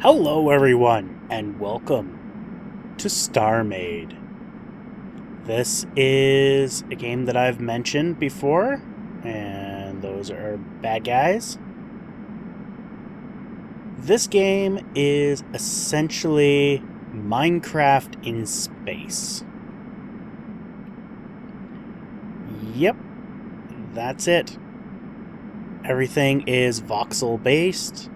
Hello everyone, and welcome to Starmade. This is a game that I've mentioned before, and those are bad guys. This game is essentially Minecraft in space. Yep, that's it. Everything is voxel based.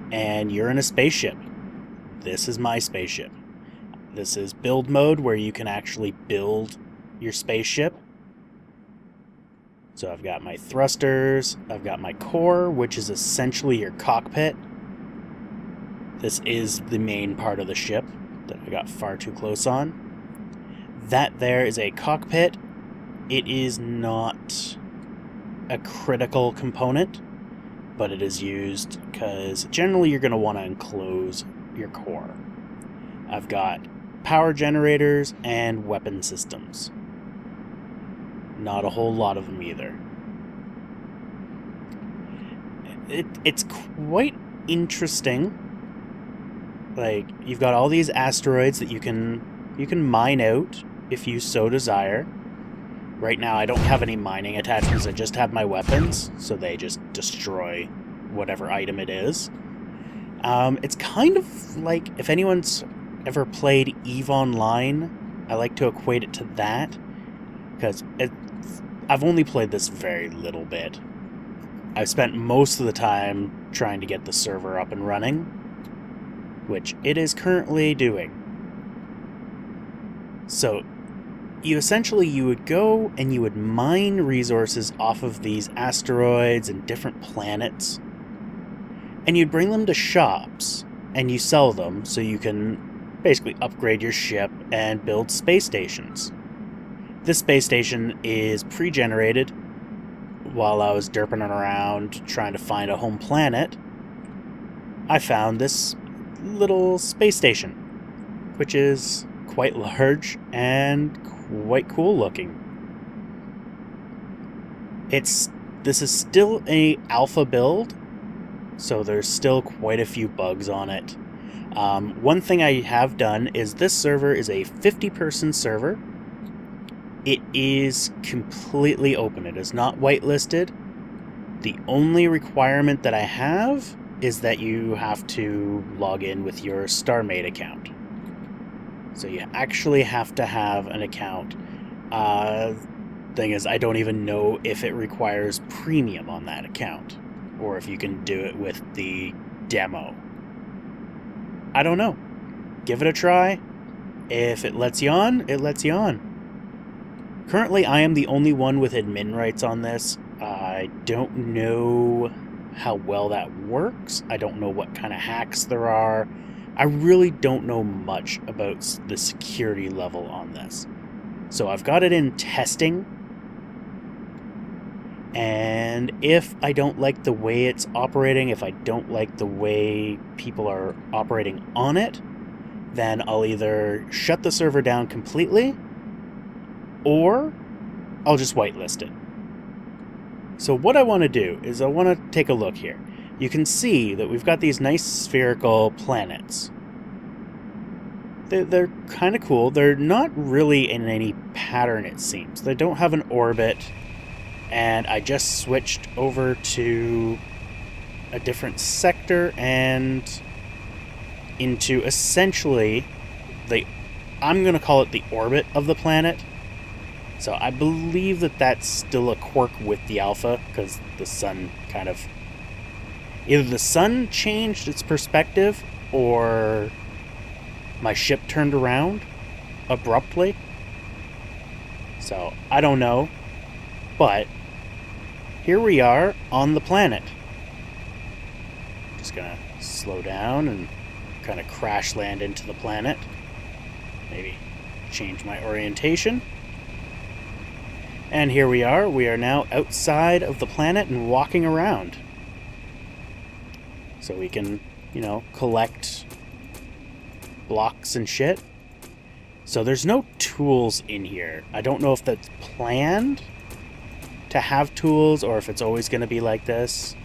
And you're in a spaceship. This is my spaceship. This is build mode, where you can actually build your spaceship. So I've got my thrusters, I've got my core, which is essentially your cockpit. This is the main part of the ship that I got far too close on. That there is a cockpit. It is not a critical component, but it is used because generally you're going to want to enclose your core. I've got power generators and weapon systems. Not a whole lot of them either. It's quite interesting. Like, you've got all these asteroids that you can mine out if you so desire. Right now I don't have any mining attachments, I just have my weapons, so they just destroy whatever item it is. It's kind of like, if anyone's ever played EVE Online, I like to equate it to that, because I've only played this very little bit. I've spent most of the time trying to get the server up and running, which it is currently doing. So you would go and you would mine resources off of these asteroids and different planets, and you'd bring them to shops and you sell them so you can basically upgrade your ship and build space stations. This space station is pre-generated. While I was derping around trying to find a home planet, I found this little space station, which is quite large and quite cool looking. This is still a alpha build, so there's still quite a few bugs on it. One thing I have done is this server is a 50-person server. It is completely open. It is not whitelisted. The only requirement that I have is that you have to log in with your Starmade account. So you actually have to have an account. Thing is, I don't even know if it requires premium on that account, or if you can do it with the demo. I don't know. Give it a try. If it lets you on, it lets you on. Currently, I am the only one with admin rights on this. I don't know how well that works. I don't know what kind of hacks there are. I really don't know much about the security level on this. So I've got it in testing. And if I don't like the way it's operating, if I don't like the way people are operating on it, then I'll either shut the server down completely, or I'll just whitelist it. So what I want to do is I want to take a look here. You can see that we've got these nice spherical planets. They're kind of cool. They're not really in any pattern, it seems. They don't have an orbit. And I just switched over to a different sector and into essentially I'm going to call it the orbit of the planet. So I believe that that's still a quirk with the alpha, because the sun kind of... either the sun changed its perspective, or my ship turned around abruptly. So, I don't know. But here we are on the planet. Just gonna slow down and kind of crash land into the planet. Maybe change my orientation. And here we are. We are now outside of the planet and walking around. So we can, collect blocks and shit. So there's no tools in here. I don't know if that's planned to have tools or if it's always going to be like this.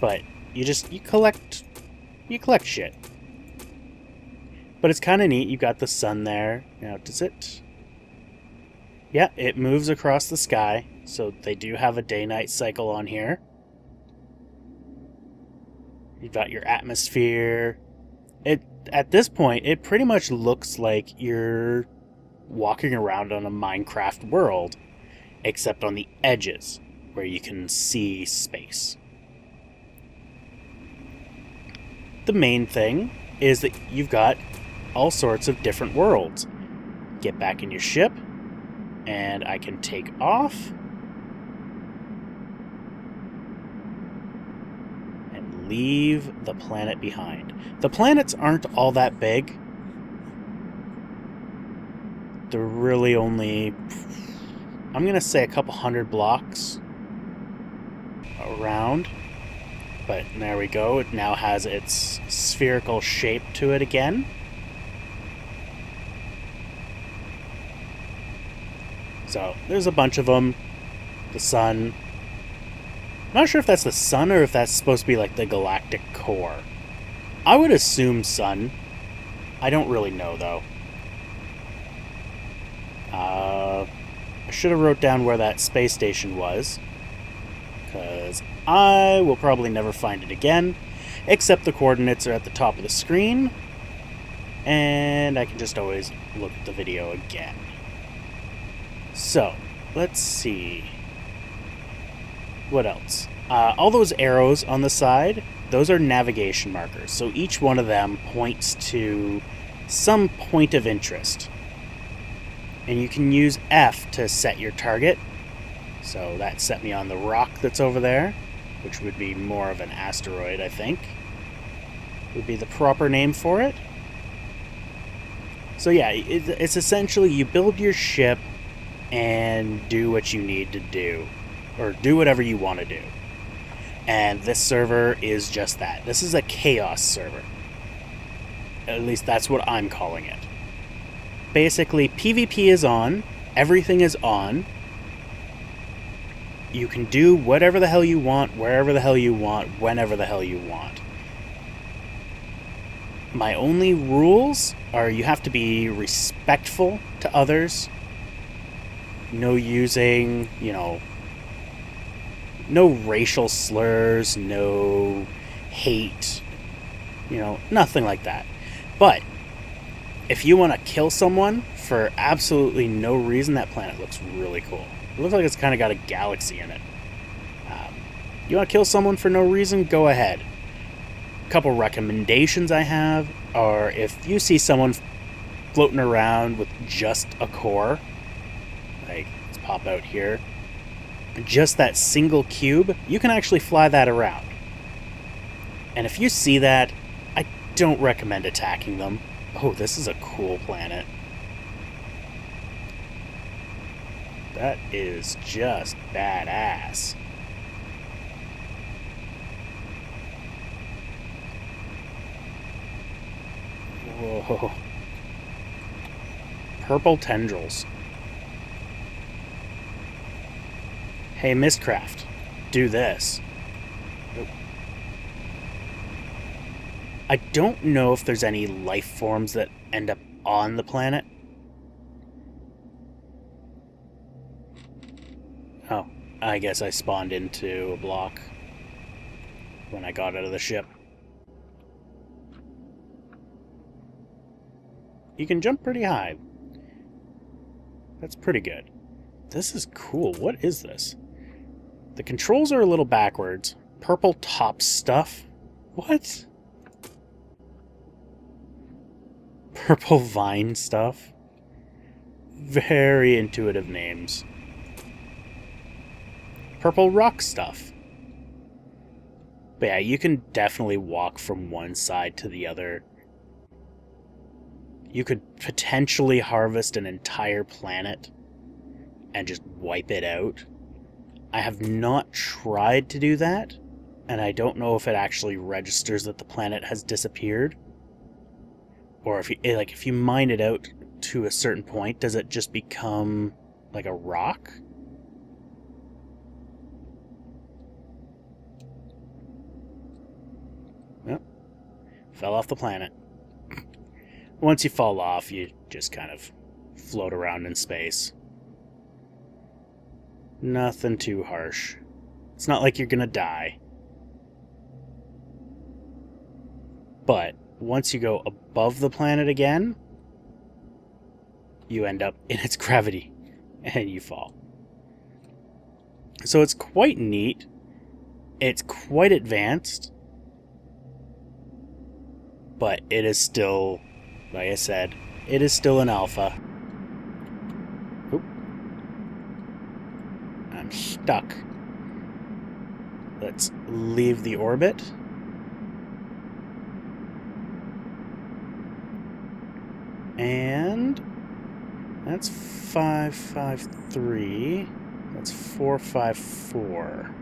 But you collect shit. But it's kind of neat. You got the sun there. Now, does it? Yeah, it moves across the sky. So they do have a day-night cycle on here. You've got your atmosphere. At this point, it pretty much looks like you're walking around on a Minecraft world, except on the edges, where you can see space. The main thing is that you've got all sorts of different worlds. Get back in your ship, and I can take off and leave the planet behind. The planets aren't all that big. They're really only, I'm going to say, a couple hundred blocks around. But there we go. It now has its spherical shape to it again. So there's a bunch of them. The sun. I'm not sure if that's the sun or if that's supposed to be like the galactic core. I would assume sun. I don't really know though. I should have wrote down where that space station was, because I will probably never find it again, except the coordinates are at the top of the screen, and I can just always look at the video again. So, let's see. What else? All those arrows on the side, those are navigation markers, so each one of them points to some point of interest. And you can use F to set your target. So that set me on the rock that's over there, which would be more of an asteroid, I think. Would be the proper name for it. So yeah, it's essentially you build your ship and do what you need to do. Or do whatever you want to do. And this server is just that. This is a chaos server. At least that's what I'm calling it. Basically, PvP is on, everything is on. You can do whatever the hell you want, wherever the hell you want, whenever the hell you want. My only rules are you have to be respectful to others. No using, no racial slurs, no hate, nothing like that. But if you want to kill someone for absolutely no reason, that planet looks really cool. It looks like it's kind of got a galaxy in it. You want to kill someone for no reason? Go ahead. A couple recommendations I have are if you see someone floating around with just a core, like, let's pop out here, just that single cube, you can actually fly that around. And if you see that, I don't recommend attacking them. Oh, this is a cool planet. That is just badass. Whoa. Purple tendrils. Hey, Mistcraft, do this. I don't know if there's any life forms that end up on the planet. Oh, I guess I spawned into a block when I got out of the ship. You can jump pretty high. That's pretty good. This is cool. What is this? The controls are a little backwards. Purple top stuff? What? Purple vine stuff? Very intuitive names. Purple rock stuff. But yeah, you can definitely walk from one side to the other. You could potentially harvest an entire planet and just wipe it out. I have not tried to do that, and I don't know if it actually registers that the planet has disappeared. Or if you mine it out to a certain point, does it just become like a rock? Fell off the planet. Once you fall off, you just kind of float around in space. Nothing too harsh. It's not like you're gonna die. But once you go above the planet again, you end up in its gravity and you fall. So it's quite neat. It's quite advanced. But it is still, like I said, it is still an alpha. Oop. I'm stuck. Let's leave the orbit. And that's 553. That's 454.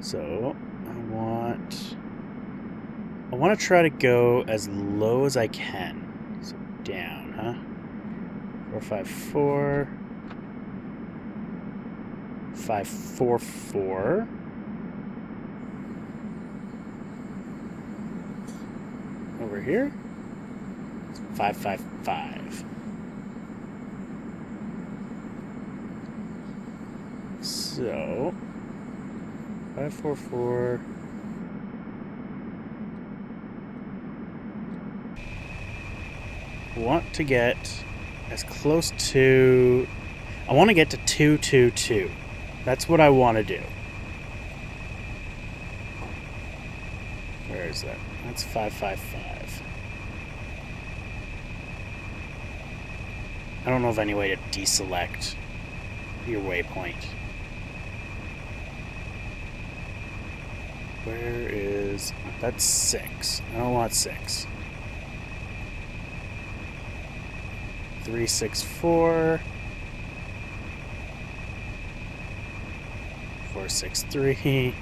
So I want to try to go as low as I can. So down, huh? 454. 544. Over here. It's 555. So 544. Want to get as close to... I want to get to 222. That's what I want to do. Where is that? That's 555. I don't know of any way to deselect your waypoint. Where is... That's 6. I don't want 6. 364. 463.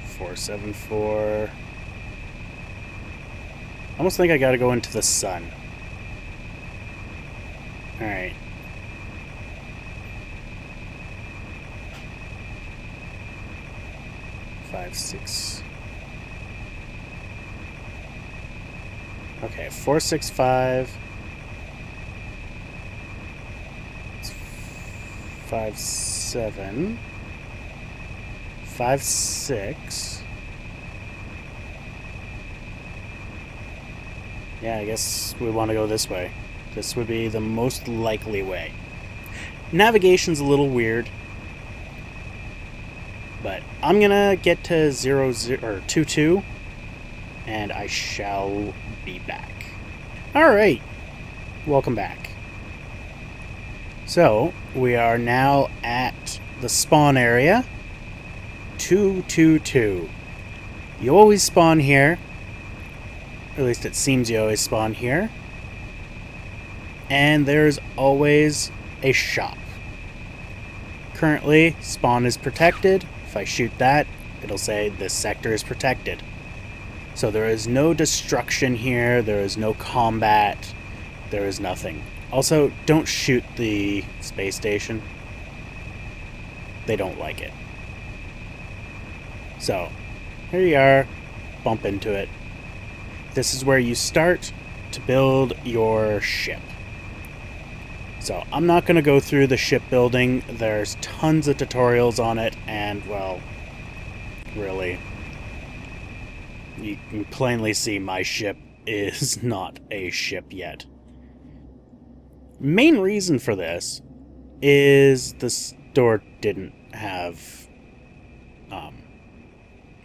474. I almost think I gotta go into the sun. Alright. Five, 6. Okay, 465. 57. 56. Yeah, I guess we want to go this way. This would be the most likely way. Navigation's a little weird, but I'm gonna get to 22, and I shall be back. Alright, welcome back. So, we are now at the spawn area, 222. You always spawn here, or at least it seems you always spawn here, and there's always a shop. Currently, spawn is protected. If I shoot that, it'll say this sector is protected. So there is no destruction here, there is no combat, there is nothing. Also, don't shoot the space station. They don't like it. So, here you are, bump into it. This is where you start to build your ship. So, I'm not going to go through the shipbuilding. There's tons of tutorials on it, and, well, really, you can plainly see my ship is not a ship yet. Main reason for this is the store didn't have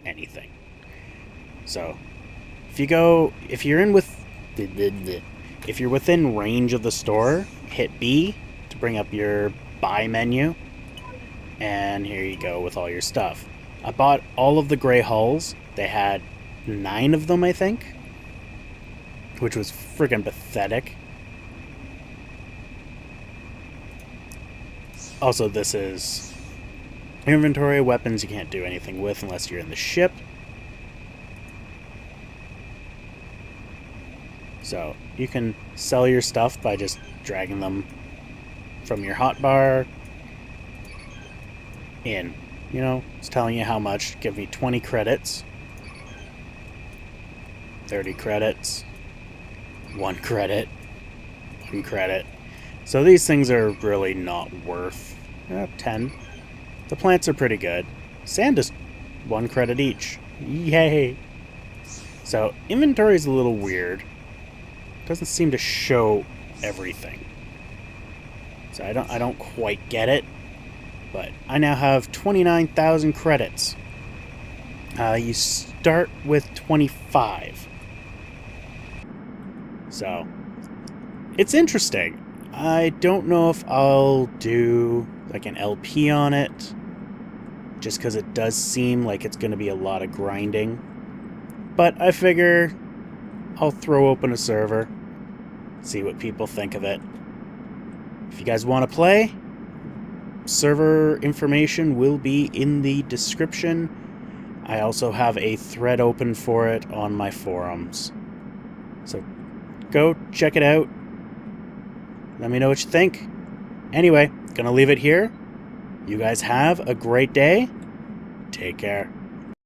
anything. So, if you're within range of the store, hit B to bring up your buy menu, and here you go with all your stuff. I bought all of the gray hulls. They had 9 of them, I think, which was friggin' pathetic. Also, this is inventory. Weapons you can't do anything with unless you're in the ship. So, you can sell your stuff by just dragging them from your hotbar in. You know, it's telling you how much. Give me 20 credits. 30 credits. 1 credit. 1 credit. So these things are really not worth 10. The plants are pretty good. Sand is 1 credit each. Yay! So inventory is a little weird. Doesn't seem to show everything. So I don't quite get it. But I now have 29,000 credits. You start with 25. So it's interesting. I don't know if I'll do like an LP on it, just because it does seem like it's going to be a lot of grinding. But I figure I'll throw open a server, see what people think of it. If you guys want to play, server information will be in the description. I also have a thread open for it on my forums. So go check it out. Let me know what you think. Anyway, gonna leave it here. You guys have a great day. Take care.